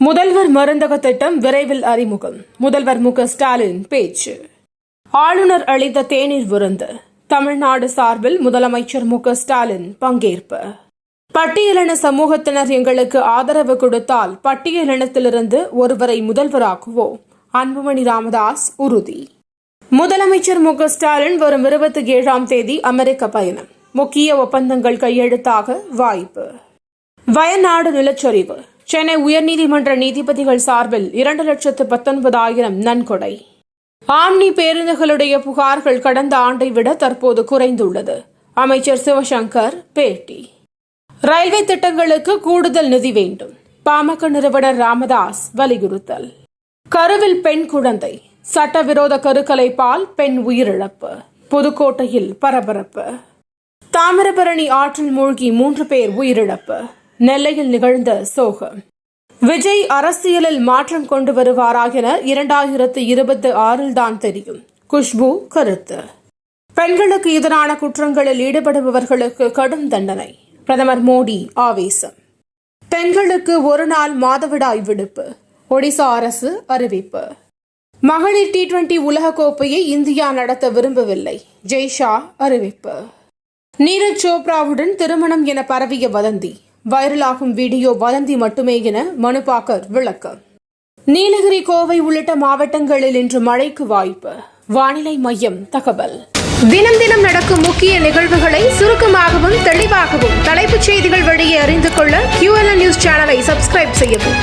முதல்வர் மருந்தக திட்டம் விரைவில் அறிமுகம். முதல்வர் மு.க.ஸ்டாலின் பேச்சு. ஆளுநர் அளித்த தேநீர் விருந்து. தமிழ்நாடு சார்பில் முதலமைச்சர் மு.க.ஸ்டாலின் பங்கேற்பு. பட்டியலின சமூகத்தினர் எங்களுக்கு ஆதரவு கொடுத்தால் பட்டியலினத்திலிருந்து ஒருவரை முதல்வராக்குவோம். அன்புமணி ராமதாஸ் உறுதி. முதலமைச்சர் மு.க.ஸ்டாலின் வரும் 27ஆம் தேதி அமெரிக்க பயணம். முக்கிய ஒப்பந்தங்கள் கையெழுத்தாக வாய்ப்பு. வயநாடு நிலச்சரிவு. சென்னை உயர்நீதிமன்ற நீதிபதிகள் சார்பில் 2,19,000 நன்கொடை. ஆம்னி பேருந்துகளுடைய புகார்கள் கடந்த ஆண்டை விட தற்போது குறைந்துள்ளது. அமைச்சர் சிவசங்கர் பேட்டி. ரயில்வே திட்டங்களுக்கு கூடுதல் நிதி வேண்டும். பாமக நிறுவனர் ராமதாஸ் வலியுறுத்தல். கருவில் பெண் குழந்தை. சட்டவிரோத கருக்கலைப்பால் பெண் உயிரிழப்பு. புதுக்கோட்டையில் பரபரப்பு. தாமிரபரணி ஆற்றில் மூழ்கி 3 பேர் உயிரிழப்பு. நெல்லையில் நிகழ்ந்த சோகம். விஜய் அரசியலில் மாற்றம் கொண்டு வருவாரா என 2026 தான் தெரியும். குஷ்பு கருத்து. பெண்களுக்கு எதிரான குற்றங்களில் ஈடுபடுபவர்களுக்கு கடும் தண்டனை. பிரதமர் மோடி ஆவேசம். பெண்களுக்கு ஒரு நாள் மாதவிடாய் விடுப்பு. ஒடிசா அரசு அறிவிப்பு. மகளிர் T20 உலகக்கோப்பையை இந்தியா நடத்த விரும்பவில்லை. ஜெய்ஷா அறிவிப்பு. நீரஜ் சோப்ராவுடன் திருமணம் என பரவிய வதந்தி. வைரலாகும் வீடியோ வதந்தி மட்டுமே என மனுபாக்கர் விளக்கம். நீலகிரி, கோவை உள்ளிட்ட மாவட்டங்களில் இன்று மழைக்கு வாய்ப்பு. வானிலை மையம் தகவல். தினம் தினம் நடக்கும் முக்கிய நிகழ்வுகளை சுருக்கமாகவும் தெளிவாகவும் தலைப்புச் செய்திகள் வழியே அறிந்து கொள்ள QLN நியூஸ் சேனலை சப்ஸ்கிரைப் செய்யவும்.